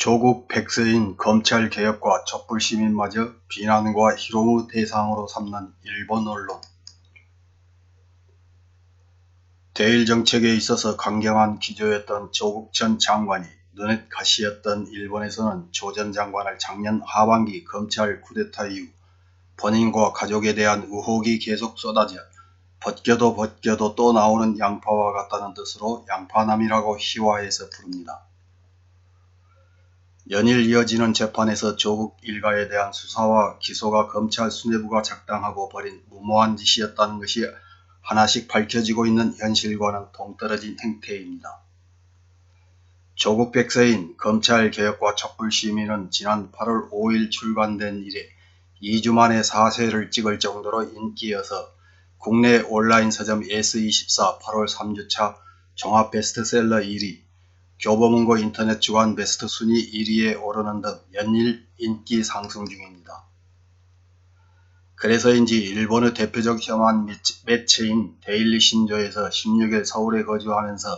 조국 백서인 검찰개혁과 촛불시민마저 비난과 희롱의 대상으로 삼는 일본 언론. 대일정책에 있어서 강경한 기조였던 조국 전 장관이 눈엣 가시였던 일본에서는 조 전 장관을 작년 하반기 검찰 쿠데타 이후 본인과 가족에 대한 의혹이 계속 쏟아져 벗겨도 또 나오는 양파와 같다는 뜻으로 양파남이라고 희화해서 부릅니다. 연일 이어지는 재판에서 조국 일가에 대한 수사와 기소가 검찰 수뇌부가 작당하고 벌인 무모한 짓이었다는 것이 하나씩 밝혀지고 있는 현실과는 동떨어진 행태입니다. 조국 백서인 검찰개혁과 촛불시민은 지난 8월 5일 출간된 이래 2주 만에 4세를 찍을 정도로 인기여서 국내 온라인 서점 S24 8월 3주차 종합 베스트셀러 1위, 교보문고 인터넷 주간 베스트 순위 1위에 오르는 등 연일 인기 상승 중입니다. 그래서인지 일본의 대표적 혐한 매체인 데일리 신조에서 16일 서울에 거주하면서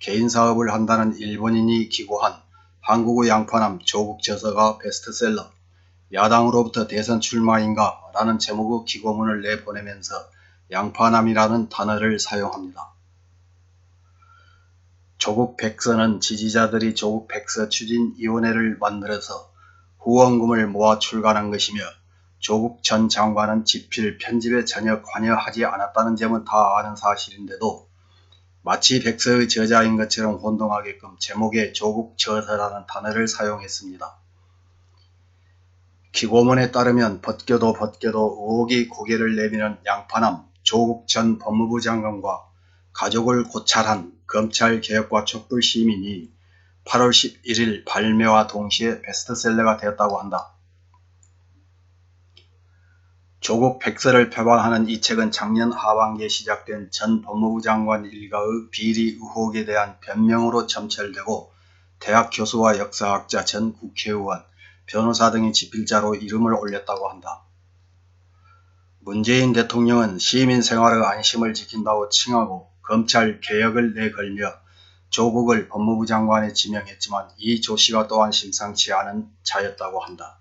개인사업을 한다는 일본인이 기고한 한국의 양파남 조국 저서가 베스트셀러, 야당으로부터 대선 출마인가? 라는 제목의 기고문을 내보내면서 양파남이라는 단어를 사용합니다. 조국 백서는 지지자들이 조국 백서 추진위원회를 만들어서 후원금을 모아 출간한 것이며 조국 전 장관은 집필, 편집에 전혀 관여하지 않았다는 점은 다 아는 사실인데도 마치 백서의 저자인 것처럼 혼동하게끔 제목에 조국 저서라는 단어를 사용했습니다. 기고문에 따르면 벗겨도 의혹이 고개를 내미는 양파남 조국 전 법무부 장관과 가족을 고찰한 검찰개혁과 촛불시민이 8월 11일 발매와 동시에 베스트셀러가 되었다고 한다. 조국 백서를 표방하는 이 책은 작년 하반기에 시작된 전 법무부 장관 일가의 비리 의혹에 대한 변명으로 점철되고 대학 교수와 역사학자, 전 국회의원, 변호사 등이 집필자로 이름을 올렸다고 한다. 문재인 대통령은 시민 생활의 안심을 지킨다고 칭하고 검찰 개혁을 내걸며 조국을 법무부 장관에 지명했지만 이 조씨가 또한 심상치 않은 자였다고 한다.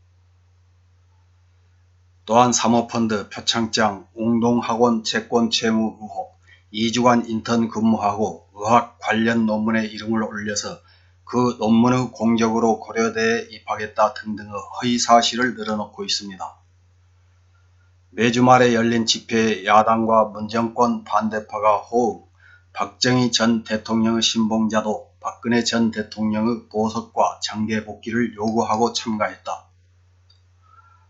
또한 사모펀드, 표창장, 웅동학원 채권 채무 의혹, 2주간 인턴 근무하고 의학 관련 논문에 이름을 올려서 그 논문의 공적으로 고려대에 입학했다 등등의 허위 사실을 늘어놓고 있습니다. 매주 말에 열린 집회에 야당과 문정권 반대파가 호응, 박정희 전 대통령의 신봉자도 박근혜 전 대통령의 보석과 정계 복귀를 요구하고 참가했다.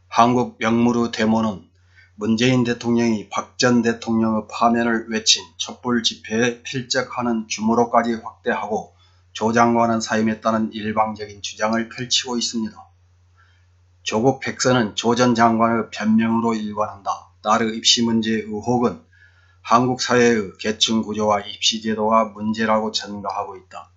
한국 명무르 데모는 문재인 대통령이 박 전 대통령의 파면을 외친 촛불 집회에 필적하는 규모로까지 확대하고 조 장관은 사임했다는 일방적인 주장을 펼치고 있습니다. 조국 백서는 조 전 장관의 변명으로 일관한다. 딸의 입시 문제 의혹은 한국 사회의 계층 구조와 입시 제도가 문제라고 전가하고 있다.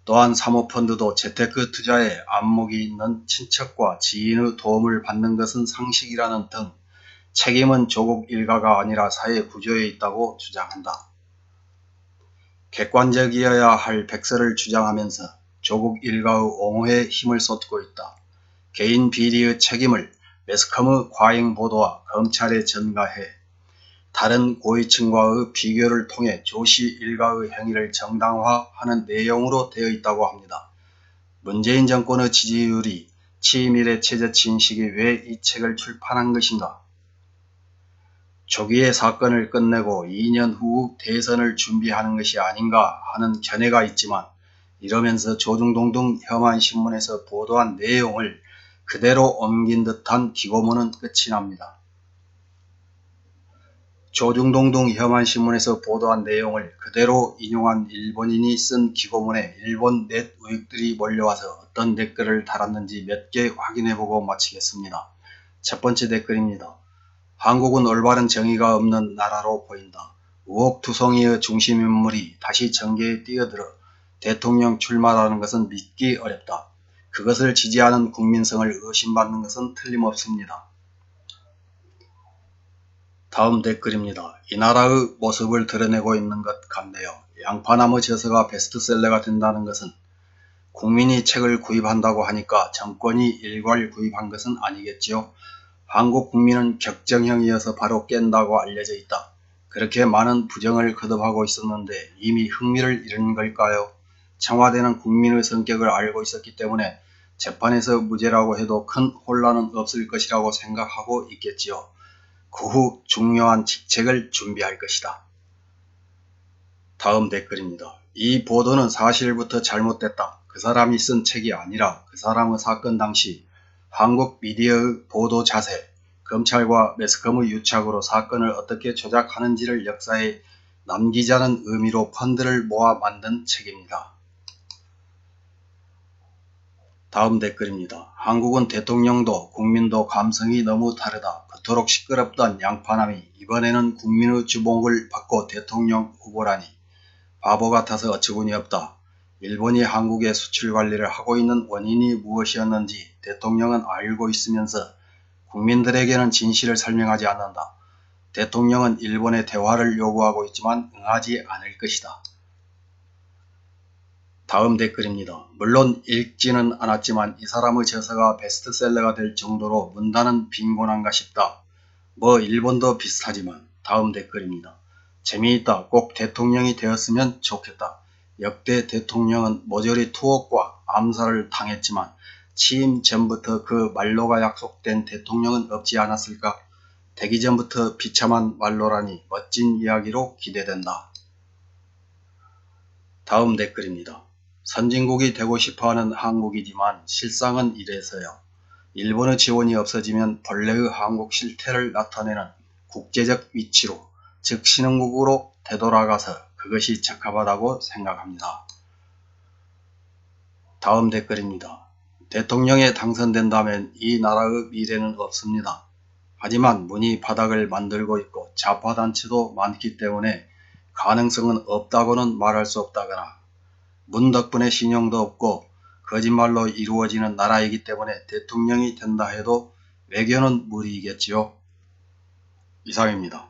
또한 사모펀드도 재테크 투자에 안목이 있는 친척과 지인의 도움을 받는 것은 상식이라는 등 책임은 조국 일가가 아니라 사회 구조에 있다고 주장한다. 객관적이어야 할 백서를 주장하면서 조국 일가의 옹호에 힘을 쏟고 있다. 개인 비리의 책임을 매스컴의 과잉 보도와 검찰에 전가해 다른 고위층과의 비교를 통해 조씨 일가의 행위를 정당화하는 내용으로 되어 있다고 합니다. 문재인 정권의 지지율이 치밀에 채져친 시기 왜 이 책을 출판한 것인가? 조기에 사건을 끝내고 2년 후 대선을 준비하는 것이 아닌가 하는 견해가 있지만 이러면서 조중동동 혐한신문에서 보도한 내용을 그대로 옮긴 듯한 기고문은 끝이 납니다. 조중동동 혐한신문에서 보도한 내용을 그대로 인용한 일본인이 쓴 기고문에 일본 넷 우익들이 몰려와서 어떤 댓글을 달았는지 몇 개 확인해보고 마치겠습니다. 첫 번째 댓글입니다. 한국은 올바른 정의가 없는 나라로 보인다. 의혹투성이의 중심인물이 다시 정계에 뛰어들어 대통령 출마라는 것은 믿기 어렵다. 그것을 지지하는 국민성을 의심받는 것은 틀림없습니다. 다음 댓글입니다. 이 나라의 모습을 드러내고 있는 것 같네요. 양파나무 저서가 베스트셀러가 된다는 것은 국민이 책을 구입한다고 하니까 정권이 일괄 구입한 것은 아니겠지요. 한국 국민은 격정형이어서 바로 깬다고 알려져 있다. 그렇게 많은 부정을 거듭하고 있었는데 이미 흥미를 잃은 걸까요? 청와대는 국민의 성격을 알고 있었기 때문에 재판에서 무죄라고 해도 큰 혼란은 없을 것이라고 생각하고 있겠지요. 그 후 중요한 직책을 준비할 것이다. 다음 댓글입니다. 이 보도는 사실부터 잘못됐다. 그 사람이 쓴 책이 아니라 그 사람의 사건 당시 한국 미디어의 보도 자세, 검찰과 매스컴의 유착으로 사건을 어떻게 조작하는지를 역사에 남기자는 의미로 펀드를 모아 만든 책입니다. 다음 댓글입니다. 한국은 대통령도 국민도 감성이 너무 다르다. 그토록 시끄럽던 양파남이 이번에는 국민의 주목을 받고 대통령 후보라니 바보 같아서 어처구니 없다. 일본이 한국의 수출 관리를 하고 있는 원인이 무엇이었는지 대통령은 알고 있으면서 국민들에게는 진실을 설명하지 않는다. 대통령은 일본의 대화를 요구하고 있지만 응하지 않을 것이다. 다음 댓글입니다. 물론 읽지는 않았지만 이 사람의 저서가 베스트셀러가 될 정도로 문단은 빈곤한가 싶다. 뭐 일본도 비슷하지만. 다음 댓글입니다. 재미있다. 꼭 대통령이 되었으면 좋겠다. 역대 대통령은 모조리 투옥과 암살을 당했지만 취임 전부터 그 말로가 약속된 대통령은 없지 않았을까? 되기 전부터 비참한 말로라니 멋진 이야기로 기대된다. 다음 댓글입니다. 선진국이 되고 싶어하는 한국이지만 실상은 이래서요. 일본의 지원이 없어지면 본래의 한국 실태를 나타내는 국제적 위치로, 즉 신흥국으로 되돌아가서 그것이 적합하다고 생각합니다. 다음 댓글입니다. 대통령에 당선된다면 이 나라의 미래는 없습니다. 하지만 문이 바닥을 만들고 있고 좌파단체도 많기 때문에 가능성은 없다고는 말할 수 없다거나 문 덕분에 신용도 없고 거짓말로 이루어지는 나라이기 때문에 대통령이 된다 해도 외교는 무리이겠지요. 이상입니다.